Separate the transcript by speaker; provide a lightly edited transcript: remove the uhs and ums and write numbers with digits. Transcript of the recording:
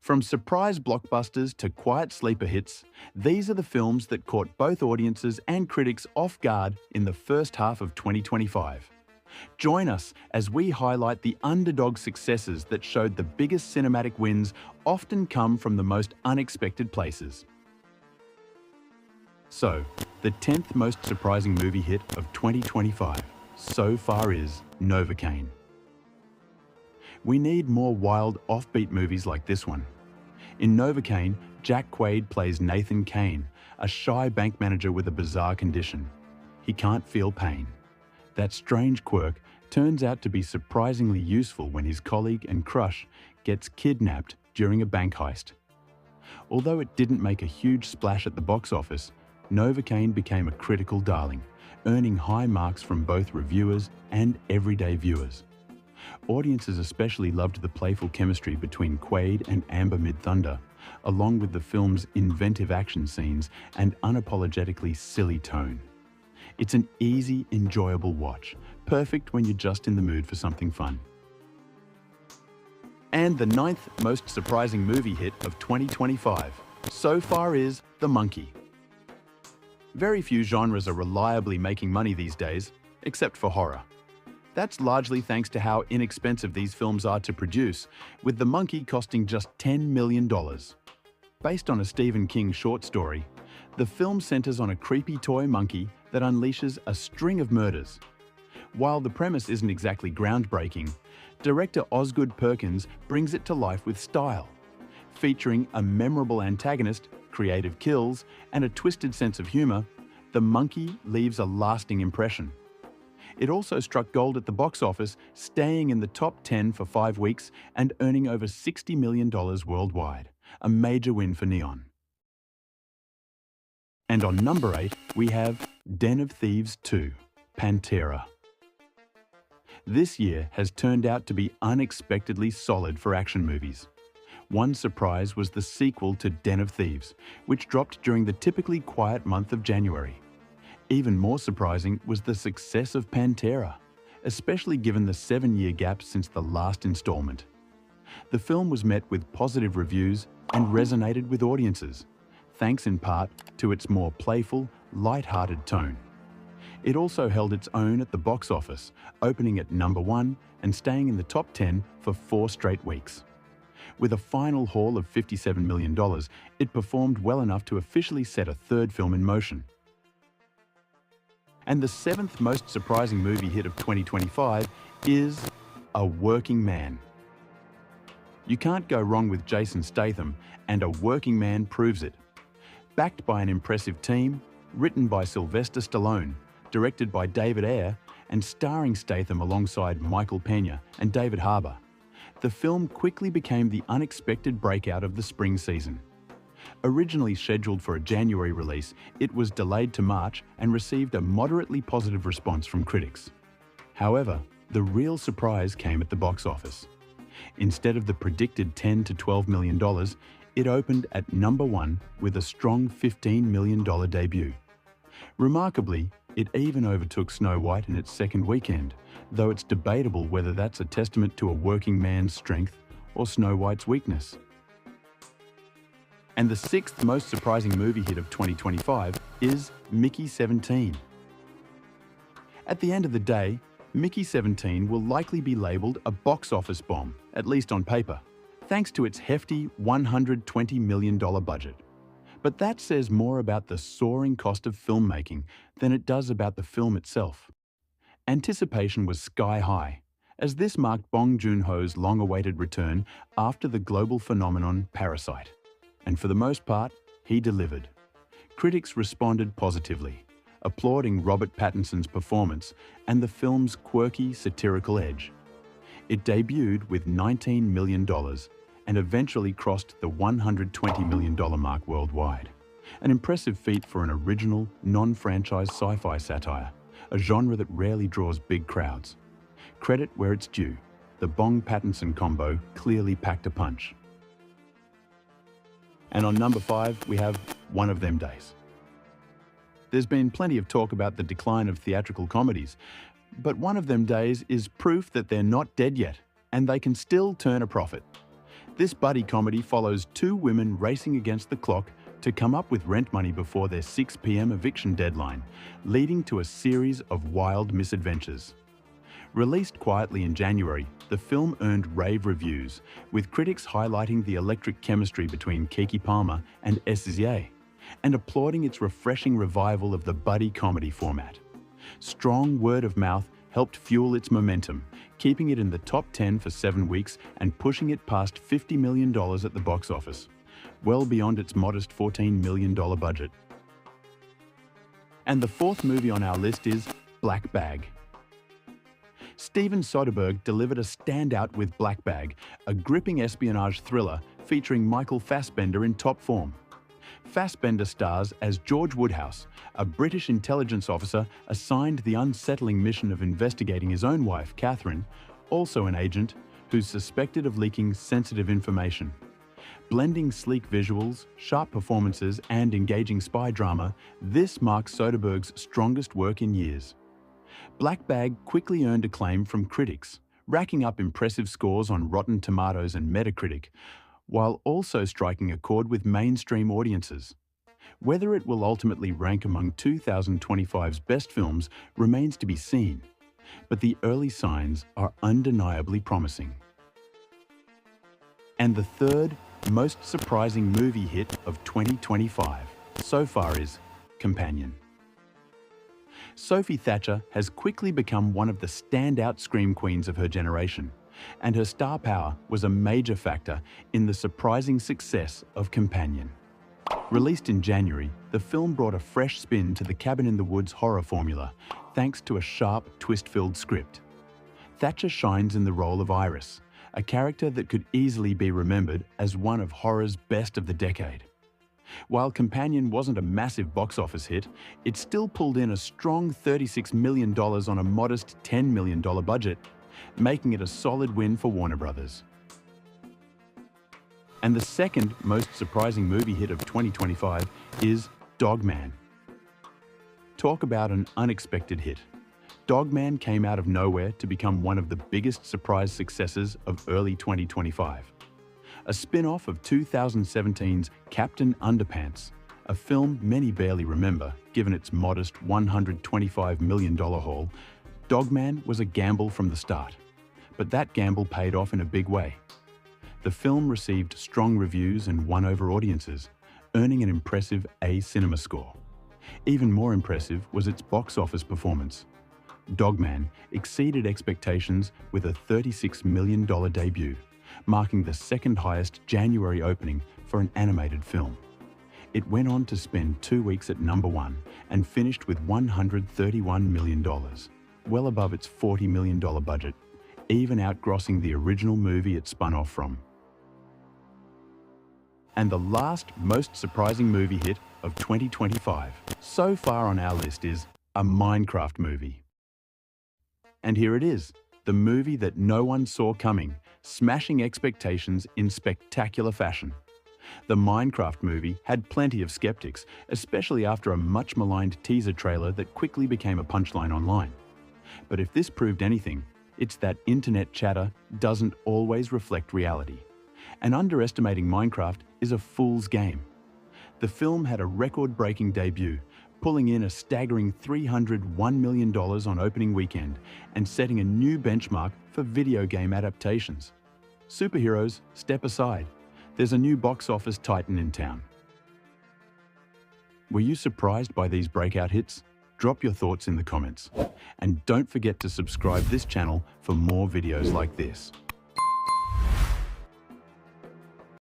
Speaker 1: From surprise blockbusters to quiet sleeper hits, these are the films that caught both audiences and critics off guard in the first half of 2025. Join us as we highlight the underdog successes that showed the biggest cinematic wins often come from the most unexpected places. So, the 10th most surprising movie hit of 2025 so far is Novocaine. We need more wild, offbeat movies like this one. In Novocaine, Jack Quaid plays Nathan Kane, a shy bank manager with a bizarre condition. He can't feel pain. That strange quirk turns out to be surprisingly useful when his colleague and crush gets kidnapped during a bank heist. Although it didn't make a huge splash at the box office, Novocaine became a critical darling, earning high marks from both reviewers and everyday viewers. Audiences especially loved the playful chemistry between Quaid and Amber Midthunder, along with the film's inventive action scenes and unapologetically silly tone. It's an easy, enjoyable watch, perfect when you're just in the mood for something fun. And the 9th most surprising movie hit of 2025 so far is The Monkey. Very few genres are reliably making money these days, except for horror. That's largely thanks to how inexpensive these films are to produce, with The Monkey costing just $10 million. Based on a Stephen King short story, the film centers on a creepy toy monkey that unleashes a string of murders. While the premise isn't exactly groundbreaking, director Osgood Perkins brings it to life with style. Featuring a memorable antagonist, creative kills, and a twisted sense of humor, The Monkey leaves a lasting impression. It also struck gold at the box office, staying in the top 10 for 5 weeks and earning over $60 million worldwide, a major win for Neon. And on number 8, we have Den of Thieves 2, Pantera. This year has turned out to be unexpectedly solid for action movies. One surprise was the sequel to Den of Thieves, which dropped during the typically quiet month of January. Even more surprising was the success of Pantera, especially given the 7-year gap since the last installment. The film was met with positive reviews and resonated with audiences, thanks in part to its more playful, light-hearted tone. It also held its own at the box office, opening at number 1 and staying in the top 10 for 4 straight weeks. With a final haul of $57 million, it performed well enough to officially set a third film in motion. And the 7th most surprising movie hit of 2025 is A Working Man. You can't go wrong with Jason Statham, and A Working Man proves it. Backed by an impressive team, written by Sylvester Stallone, directed by David Ayer, and starring Statham alongside Michael Pena and David Harbour, the film quickly became the unexpected breakout of the spring season. Originally scheduled for a January release, it was delayed to March and received a moderately positive response from critics. However, the real surprise came at the box office. Instead of the predicted $10 to $12 million, it opened at number 1 with a strong $15 million debut. Remarkably, it even overtook Snow White in its second weekend, though it's debatable whether that's a testament to A Working Man's strength or Snow White's weakness. And the 6th most surprising movie hit of 2025 is Mickey 17. At the end of the day, Mickey 17 will likely be labelled a box office bomb, at least on paper, thanks to its hefty $120 million budget. But that says more about the soaring cost of filmmaking than it does about the film itself. Anticipation was sky high, as this marked Bong Joon-ho's long-awaited return after the global phenomenon Parasite. And for the most part, he delivered. Critics responded positively, applauding Robert Pattinson's performance and the film's quirky, satirical edge. It debuted with $19 million and eventually crossed the $120 million mark worldwide. An impressive feat for an original, non-franchise sci-fi satire, a genre that rarely draws big crowds. Credit where it's due, the Bong-Pattinson combo clearly packed a punch. And on number 5, we have One of Them Days. There's been plenty of talk about the decline of theatrical comedies, but One of Them Days is proof that they're not dead yet, and they can still turn a profit. This buddy comedy follows two women racing against the clock to come up with rent money before their 6 p.m. eviction deadline, leading to a series of wild misadventures. Released quietly in January, the film earned rave reviews, with critics highlighting the electric chemistry between Keke Palmer and SZA, and applauding its refreshing revival of the buddy comedy format. Strong word of mouth helped fuel its momentum, keeping it in the top 10 for 7 weeks and pushing it past $50 million at the box office, well beyond its modest $14 million budget. And the fourth movie on our list is Black Bag. Steven Soderbergh delivered a standout with Black Bag, a gripping espionage thriller featuring Michael Fassbender in top form. Fassbender stars as George Woodhouse, a British intelligence officer assigned the unsettling mission of investigating his own wife, Catherine, also an agent, who's suspected of leaking sensitive information. Blending sleek visuals, sharp performances, and engaging spy drama, this marks Soderbergh's strongest work in years. Black Bag quickly earned acclaim from critics, racking up impressive scores on Rotten Tomatoes and Metacritic, while also striking a chord with mainstream audiences. Whether it will ultimately rank among 2025's best films remains to be seen, but the early signs are undeniably promising. And the third most surprising movie hit of 2025 so far is Companion. Sophie Thatcher has quickly become one of the standout scream queens of her generation, and her star power was a major factor in the surprising success of Companion. Released in January, the film brought a fresh spin to the Cabin in the Woods horror formula, thanks to a sharp, twist-filled script. Thatcher shines in the role of Iris, a character that could easily be remembered as one of horror's best of the decade. While Companion wasn't a massive box office hit, it still pulled in a strong $36 million on a modest $10 million budget, making it a solid win for Warner Brothers. And the second most surprising movie hit of 2025 is Dogman. Talk about an unexpected hit. Dogman came out of nowhere to become one of the biggest surprise successes of early 2025. A spin-off of 2017's Captain Underpants, a film many barely remember given its modest $125 million haul. Dogman was a gamble from the start, but that gamble paid off in a big way. The film received strong reviews and won over audiences, earning an impressive A cinema score. Even more impressive was its box office performance. Dogman exceeded expectations with a $36 million debut, marking the second highest January opening for an animated film. It went on to spend 2 weeks at #1 and finished with $131 million, well above its $40 million budget, even outgrossing the original movie it spun off from. And the last most surprising movie hit of 2025 so far on our list is a Minecraft movie. And here it is, the movie that no one saw coming, smashing expectations in spectacular fashion. The Minecraft movie had plenty of skeptics, especially after a much-maligned teaser trailer that quickly became a punchline online. But if this proved anything, it's that internet chatter doesn't always reflect reality. And underestimating Minecraft is a fool's game. The film had a record-breaking debut, pulling in a staggering $301 million on opening weekend and setting a new benchmark for video game adaptations. Superheroes, step aside. There's a new box office titan in town. Were you surprised by these breakout hits? Drop your thoughts in the comments. And don't forget to subscribe this channel for more videos like this.